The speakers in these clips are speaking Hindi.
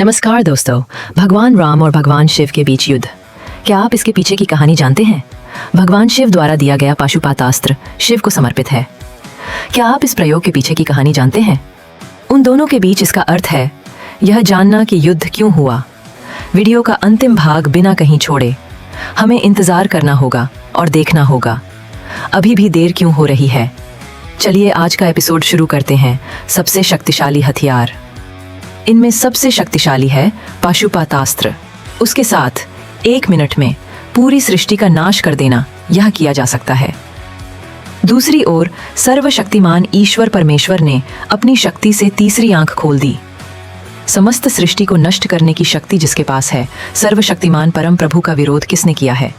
नमस्कार दोस्तों, भगवान राम और भगवान शिव के बीच युद्ध। क्या आप इसके पीछे की कहानी जानते हैं? भगवान शिव द्वारा दिया गया पाशुपातास्त्र शिव को समर्पित है। क्या आप इस प्रयोग के पीछे की कहानी जानते हैं? उन दोनों के बीच इसका अर्थ है यह जानना कि युद्ध क्यों हुआ। वीडियो का अंतिम भाग बिना कहीं छोड़े हमें इंतजार करना होगा और देखना होगा अभी भी देर क्यों हो रही है। चलिए आज का एपिसोड शुरू करते हैं। सबसे शक्तिशाली हथियार। इनमें सबसे शक्तिशाली है पाशुपातास्त्र। उसके साथ 1 मिनट में पूरी सृष्टि का नाश कर देना यह किया जा सकता है। दूसरी ओर सर्वशक्तिमान ईश्वर परमेश्वर ने अपनी शक्ति से तीसरी आंख खोल दी। समस्त सृष्टि को नष्ट करने की शक्ति जिसके पास है, सर्वशक्तिमान परम प्रभु का विरोध किसने किया है?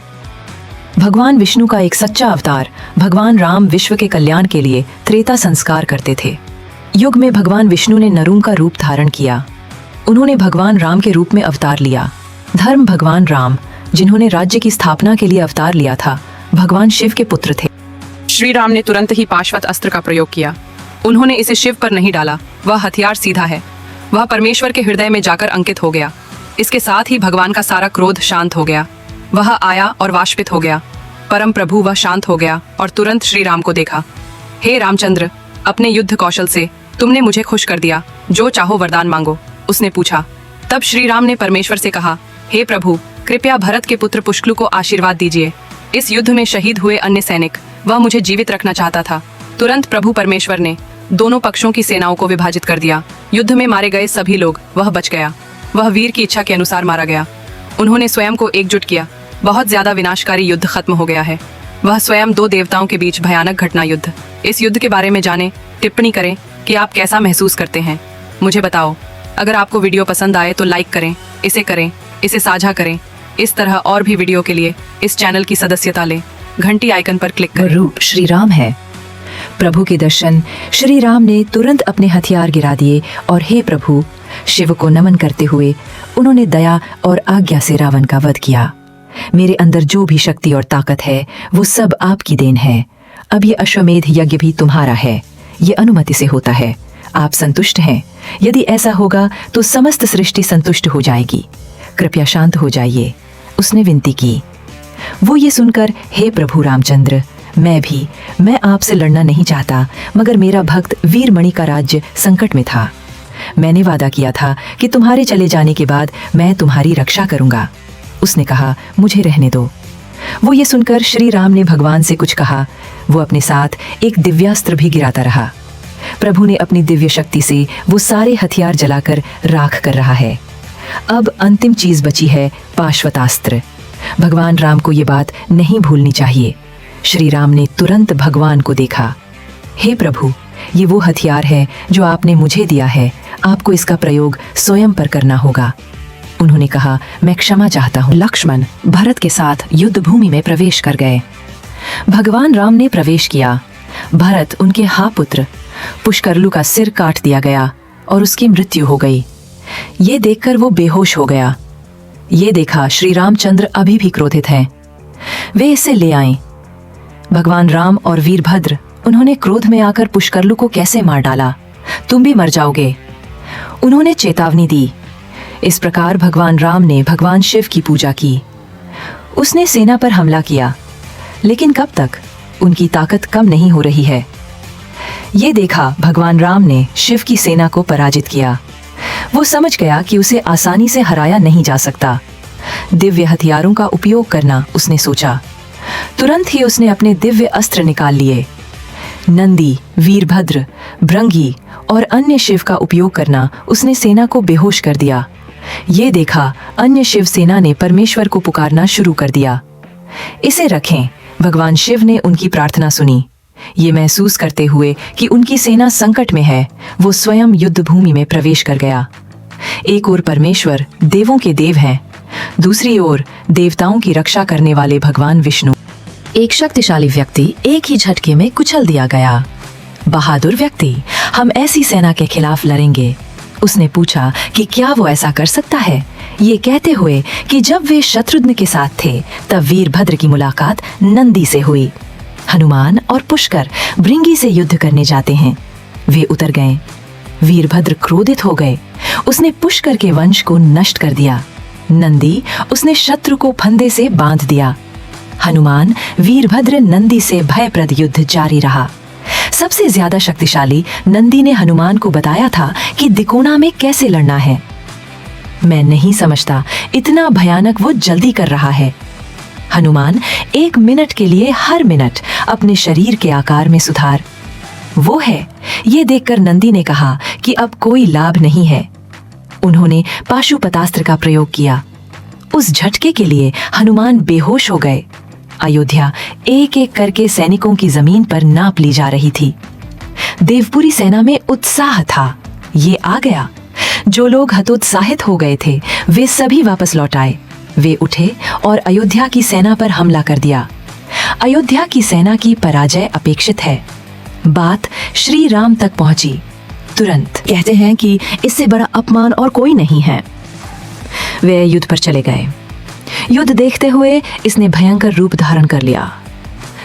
भगवान विष्णु का एक सच्चा अवतार भगवान राम विश्व के कल्याण के लिए त्रेता संस्कार करते थे। युग में भगवान विष्णु ने नरुं का रूप धारण किया। उन्होंने भगवान राम के रूप में अवतार लिया। धर्म भगवान राम, जिन्होंने राज्य की स्थापना के लिए अवतार लिया था, भगवान शिव के पुत्र थे। श्री राम ने तुरंत ही पाशवत अस्त्र का प्रयोग किया। उन्होंने इसे शिव पर नहीं डाला। वह हथियार सीधा है। वह परमेश्वर के हृदय में जाकर अंकित हो गया। इसके साथ ही भगवान का सारा क्रोध शांत हो गया। वह आया और वाष्पित हो गया। परम प्रभु वह शांत हो गया और तुरंत श्री राम को देखा। हे रामचंद्र, अपने युद्ध कौशल से तुमने मुझे खुश कर दिया। जो चाहो वरदान मांगो, उसने पूछा। तब श्री राम ने परमेश्वर से कहा, हे प्रभु, कृपया भरत के पुत्र पुष्कलु को आशीर्वाद दीजिए। इस युद्ध में शहीद हुए अन्य सैनिक, वह मुझे जीवित रखना चाहता था। तुरंत प्रभु परमेश्वर ने दोनों पक्षों की सेनाओं को विभाजित कर दिया। युद्ध में मारे गए सभी लोग, वह बच गया। वह वीर की इच्छा के अनुसार मारा गया। उन्होंने स्वयं को एकजुट किया। बहुत ज्यादा विनाशकारी युद्ध खत्म हो गया है। वह स्वयं 2 देवताओं के बीच भयानक घटना युद्ध। इस युद्ध के बारे में जाने, टिप्पणी करें कि आप कैसा महसूस करते हैं। मुझे बताओ। अगर आपको वीडियो पसंद आए तो लाइक करें, इसे साझा करें। इस तरह और भी वीडियो के लिए इस चैनल की सदस्यता लें। घंटी आइकन पर क्लिक करें। रूप श्री राम है। प्रभु के दर्शन श्री राम ने तुरंत अपने हथियार गिरा दिए और हे प्रभु, शिव को नमन करते हुए उन्होंने दया और आज्ञा से रावण का वध किया। मेरे अंदर जो भी शक्ति और ताकत है वो सब आपकी देन है। अब ये अश्वमेध यज्ञ भी तुम्हारा है। ये अनुमति से होता है। आप संतुष्ट हैं? यदि ऐसा होगा तो समस्त सृष्टि संतुष्ट हो जाएगी। कृपया शांत हो जाइए, उसने विनती की। वो ये सुनकर, हे प्रभु रामचंद्र, मैं आपसे लड़ना नहीं चाहता, मगर मेरा भक्त वीरमणि का राज्य संकट में था। मैंने वादा किया था कि तुम्हारे चले जाने के बाद मैं तुम्हारी रक्षा करूंगा। उसने कहा, मुझे रहने दो। वो ये सुनकर श्री राम ने भगवान से कुछ कहा। वो अपने साथ एक दिव्यास्त्र भी गिराता रहा। प्रभु ने अपनी दिव्य शक्ति से वो सारे हथियार जलाकर राख कर रहा है। अब अंतिम चीज बची है, पाशवतास्त्र। भगवान राम को ये बात नहीं भूलनी चाहिए। श्री राम ने तुरंत भगवान को देखा। हे प्रभु, ये वो हथियार है जो आपने मुझे दिया है। आपको इसका प्रयोग स्वयं पर करना होगा। उन्होंने कहा, मैं क्षमा चाहता हूँ। लक्ष्मण भरत के साथ युद्ध भूमि में प्रवेश कर गए। भगवान राम ने प्रवेश किया। भरत, उनके पुत्र पुष्करलु का सिर काट दिया गया और उसकी मृत्यु हो गई। ये देखकर वो बेहोश हो गया। ये देखा श्री रामचंद्र अभी भी क्रोधित हैं। वे इसे ले आए। भगवान राम और वीरभद्र, उन्होंने क्रोध में आकर पुष्करलु को कैसे मार डाला? तुम भी मर जाओगे, उन्होंने चेतावनी दी। इस प्रकार भगवान राम ने भगवान शिव की पूजा की। उसने सेना पर हमला किया, लेकिन कब तक? उनकी ताकत कम नहीं हो रही है। ये देखा भगवान राम ने शिव की सेना को पराजित किया। वो समझ गया कि उसे आसानी से हराया नहीं जा सकता। दिव्य हथियारों का उपयोग करना उसने सोचा। तुरंत ही उसने अपने दिव्य अस्त्र निकाल लिए। नंदी, वीरभद्र, भृंगी और अन्य शिव का उपयोग करना उसने सेना को बेहोश कर दिया। ये देखा अन्य शिव सेना ने परमेश्वर को पुकारना शुरू कर दिया। इसे रखें। भगवान शिव ने उनकी प्रार्थना सुनी। ये महसूस करते हुए कि उनकी सेना संकट में है, वो स्वयं युद्ध भूमि में प्रवेश कर गया। एक ओर परमेश्वर देवों के देव हैं, दूसरी ओर देवताओं की रक्षा करने वाले भगवान विष्णु। एक शक्तिशाली व्यक्ति एक ही झटके में कुचल दिया गया। बहादुर व्यक्ति, हम ऐसी सेना के खिलाफ लड़ेंगे। उसने पूछा कि क्या वो ऐसा कर सकता है, ये कहते हुए कि जब वे शत्रुघ्न के साथ थे तब वीरभद्र की मुलाकात नंदी से हुई। हनुमान और पुष्कर भृंगी से युद्ध करने जाते हैं। वे उतर गए। वीरभद्र क्रोधित हो गए। उसने पुष्कर के वंश को नष्ट कर दिया। नंदी उसने शत्रु को फंदे से बांध दिया। हनुमान वीरभद्र नंदी से भयप्रद युद्ध जारी रहा। सबसे ज्यादा शक्तिशाली नंदी ने हनुमान को बताया था कि दिकोना में कैसे लड़ना है। मैं नहीं समझता इतना भयानक वो जल्दी कर रहा है। हनुमान 1 मिनट के लिए हर मिनट अपने शरीर के आकार में सुधार। वो है, ये देखकर नंदी ने कहा कि अब कोई लाभ नहीं है। उन्होंने पाशुपतास्त्र का प्रयोग किया। उस झटके के लिए हनुमान बेहोश हो गए। अयोध्या एक एक करके सैनिकों की जमीन पर नाप ली जा रही थी। देवपुरी सेना में उत्साह था। ये आ गया। जो लोग हतोत्साहित हो गए थे वे सभी वापस लौट आए। वे उठे और अयोध्या की सेना पर हमला कर दिया। अयोध्या की सेना की पराजय अपेक्षित है। बात श्री राम तक पहुंची। तुरंत कहते हैं कि इससे बड़ा अपमान और कोई नहीं है। वे युद्ध पर चले गए। युद्ध देखते हुए इसने भयंकर रूप धारण कर लिया।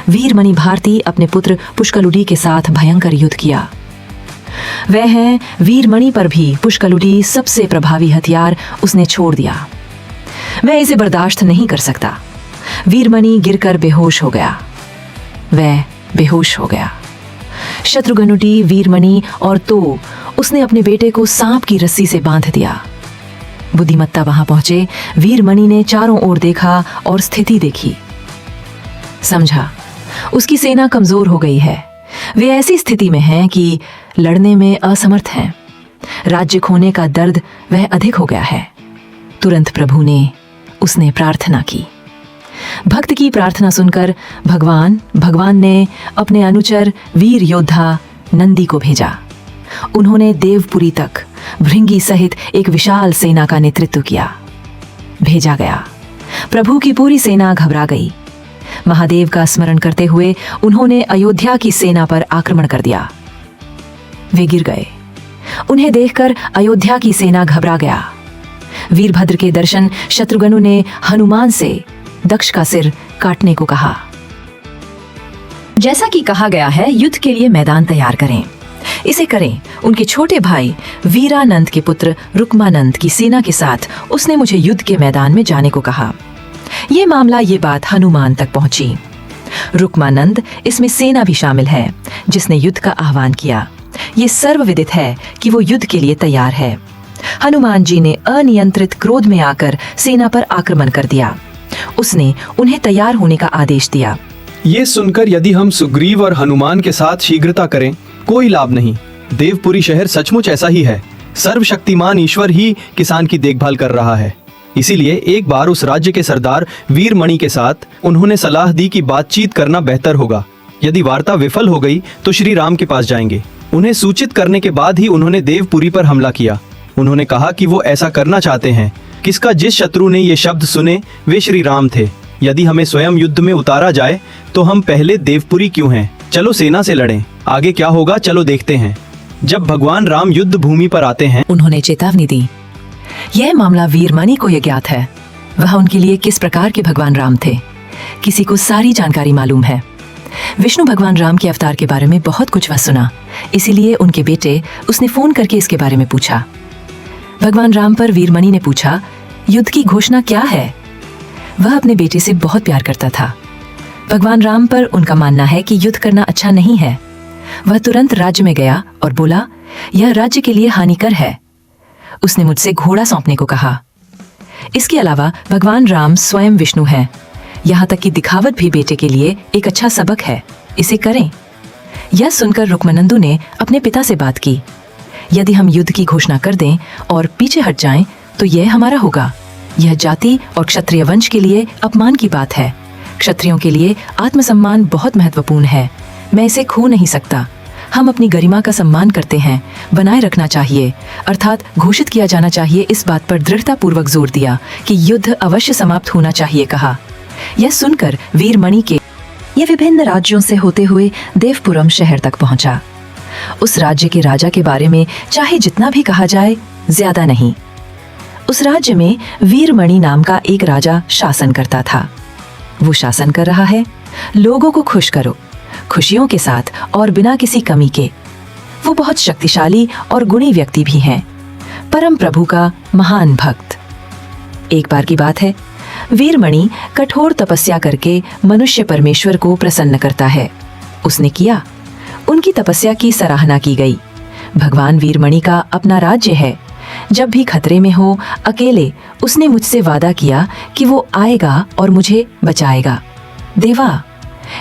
वीरमणि भारती अपने पुत्र पुष्कलुडी के साथ भयंकर युद्ध किया। वह है वीरमणि पर भी पुष्कलुडी सबसे प्रभावी हथियार उसने छोड़ दिया। वह इसे बर्दाश्त नहीं कर सकता। वीरमणि गिरकर बेहोश हो गया। वह बेहोश हो गया। शत्रुघ्नुडी, वीरमणि और तो उसने अपने बेटे को सांप की रस्सी से बांध दिया। बुद्धिमत्ता वहां पहुंचे। वीरमणि ने चारों ओर देखा और स्थिति देखी। समझा उसकी सेना कमजोर हो गई है। वे ऐसी स्थिति में हैं कि लड़ने में असमर्थ हैं। राज्य खोने का दर्द वह अधिक हो गया है। तुरंत प्रभु ने उसने प्रार्थना की। भक्त की प्रार्थना सुनकर भगवान ने अपने अनुचर वीर योद्धा नंदी को भेजा। उन्होंने देवपुरी तक भृंगी सहित एक विशाल सेना का नेतृत्व किया। भेजा गया। प्रभु की पूरी सेना घबरा गई। महादेव का स्मरण करते हुए उन्होंने अयोध्या की सेना पर आक्रमण कर दिया। वे गिर गए। उन्हें देखकर अयोध्या की सेना घबरा गया। वीरभद्र के दर्शन शत्रुघ्न ने हनुमान से दक्ष का सिर काटने को कहा। जैसा कि कहा गया है, युद्ध के लिए मैदान तैयार करें। इसे करें। उनके छोटे भाई वीरानंद के पुत्र रुक्मानंद की सेना के साथ उसने मुझे युद्ध के मैदान में जाने को कहा। ये बात हनुमान तक पहुंची। रुक्मानंद इसमें सेना भी शामिल है जिसने युद्ध का आह्वान किया। ये सर्वविदित है कि वो युद्ध के लिए तैयार है। हनुमान जी ने अनियंत्रित क्रोध में आकर सेना पर आक्रमण कर दिया। उसने उन्हें तैयार होने का आदेश दिया। ये सुनकर यदि हम सुग्रीव और हनुमान के साथ शीघ्रता करें कोई लाभ नहीं। देवपुरी शहर सचमुच ऐसा ही है। सर्वशक्तिमान ईश्वर ही किसान की देखभाल कर रहा है। इसीलिए एक बार उस राज्य के सरदार वीरमणि के साथ उन्होंने सलाह दी कि बातचीत करना बेहतर होगा। यदि वार्ता विफल हो गई तो श्री राम के पास जाएंगे। उन्हें सूचित करने के बाद ही उन्होंने देवपुरी पर हमला किया। उन्होंने कहा कि वो ऐसा करना चाहते हैं। किसका जिस शत्रु ने ये शब्द सुने वे श्री राम थे। यदि हमें स्वयं युद्ध में उतारा जाए तो हम पहले देवपुरी क्यों हैं? चलो सेना से लड़ें। आगे क्या होगा चलो देखते हैं। जब भगवान राम युद्ध भूमि पर आते हैं, उन्होंने चेतावनी दी। यह मामला वीरमणि को यह ज्ञात है। वह उनके लिए किस प्रकार के भगवान राम थे, किसी को सारी जानकारी मालूम है। विष्णु भगवान राम के अवतार के बारे में बहुत कुछ वह सुना। इसीलिए उनके बेटे उसने फोन करके इसके बारे में पूछा। भगवान राम पर वीरमणि ने पूछा, युद्ध की घोषणा क्या है? वह अपने बेटे से बहुत प्यार करता था। भगवान राम पर उनका मानना है कि युद्ध करना अच्छा नहीं है। वह तुरंत राज्य में गया और बोला, यह राज्य के लिए हानिकर है। उसने मुझसे घोड़ा सौंपने को कहा। इसके अलावा भगवान राम स्वयं विष्णु हैं। यहाँ तक कि दिखावट भी बेटे के लिए एक अच्छा सबक है। इसे करें। यह सुनकर रुक्मानंदु ने अपने पिता से बात की। यदि हम युद्ध की घोषणा कर दें और पीछे हट जाएं, तो यह हमारा होगा। यह जाति और क्षत्रिय वंश के लिए अपमान की बात है। क्षत्रियों के लिए आत्मसम्मान बहुत महत्वपूर्ण है। मैं इसे खो नहीं सकता। हम अपनी गरिमा का सम्मान करते हैं, बनाए रखना चाहिए, अर्थात घोषित किया जाना चाहिए। इस बात पर दृढ़तापूर्वक जोर दिया कि युद्ध अवश्य समाप्त होना चाहिए कहा। यह सुनकर वीरमणि के यह विभिन्न राज्यों से होते हुए देवपुरम शहर तक पहुंचा। उस राज्य के राजा के बारे में चाहे जितना भी कहा जाए ज्यादा नहीं। उस राज्य में वीरमणि नाम का एक राजा शासन करता था। वो शासन कर रहा है, लोगों को खुश करो, खुशियों के साथ और बिना किसी कमी के। वो बहुत शक्तिशाली और गुणी व्यक्ति भी हैं, परम प्रभु का महान भक्त। एक बार की बात है, वीरमणि कठोर तपस्या करके मनुष्य परमेश्वर को प्रसन्न करता है। उसने किया, उनकी तपस्या की सराहना की गई। भगवान वीरमणि का अपना राज्य है। जब भी खतरे में हो, अकेले, उसने मुझसे वादा किया कि वो आएगा और मुझे बचाएगा। देवा,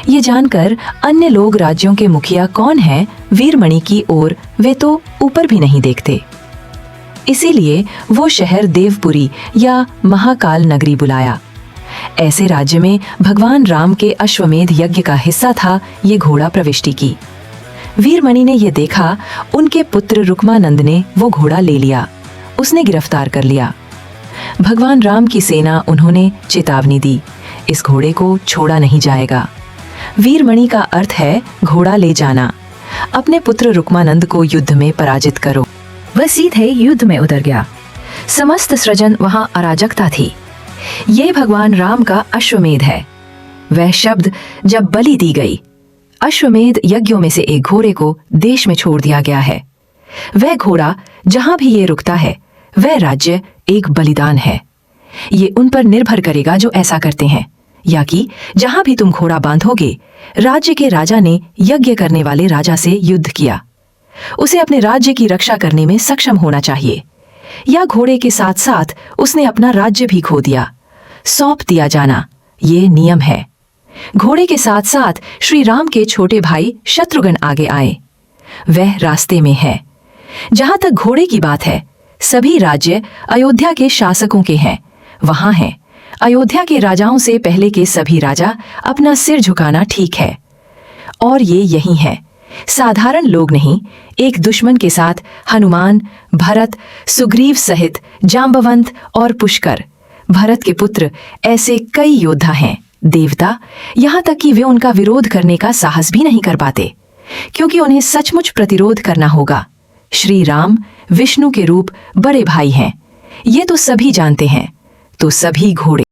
ये जानकर अन्य लोग राज्यों के मुखिया कौन हैं, वीरमणि की ओर वे तो ऊपर भी नहीं देखते। इसीलिए वो शहर देवपुरी या महाकाल नगरी बुलाया। ऐसे राज्य में भगवान राम के अश्वमेध यज्ञ का हिस्सा था ये घोड़ा प्रविष्टि की। वीरमणि ने यह देखा, उनके पुत्र रुक्मानंद ने वो घोड़ा ले लिया, उसने गिरफ्तार कर लिया। भगवान राम की सेना उन्होंने चेतावनी दी, इस घोड़े को छोड़ा नहीं जाएगा। वीरमणि का अर्थ है घोड़ा ले जाना। अपने पुत्र रुक्मानंद को युद्ध में पराजित करो। वह सीधे युद्ध में उतर गया। समस्त सृजन वहां अराजकता थी। ये भगवान राम का अश्वमेध है। वह शब्द जब बलि दी गई, अश्वमेध यज्ञों में से एक घोड़े को देश में छोड़ दिया गया है। वह घोड़ा जहां भी ये रुकता है, वह राज्य एक बलिदान है। ये उन पर निर्भर करेगा जो ऐसा करते हैं, या कि जहां भी तुम घोड़ा बांधोगे, राज्य के राजा ने यज्ञ करने वाले राजा से युद्ध किया। उसे अपने राज्य की रक्षा करने में सक्षम होना चाहिए, या घोड़े के साथ साथ उसने अपना राज्य भी खो दिया। सौंप दिया जाना, ये नियम है। घोड़े के साथ साथ श्री राम के छोटे भाई शत्रुघ्न आगे आए। वह रास्ते में है। जहां तक घोड़े की बात है, सभी राज्य अयोध्या के शासकों के हैं, वहां हैं। अयोध्या के राजाओं से पहले के सभी राजा अपना सिर झुकाना ठीक है। और ये यही है, साधारण लोग नहीं, एक दुश्मन के साथ हनुमान, भरत, सुग्रीव सहित जांबवंत और पुष्कर, भरत के पुत्र, ऐसे कई योद्धा हैं, देवता, यहाँ तक कि वे उनका विरोध करने का साहस भी नहीं कर पाते, क्योंकि उन्हें सचमुच प्रतिरोध करना होगा। श्री राम विष्णु के रूप बड़े भाई हैं, ये तो सभी जानते हैं। तो सभी घोड़े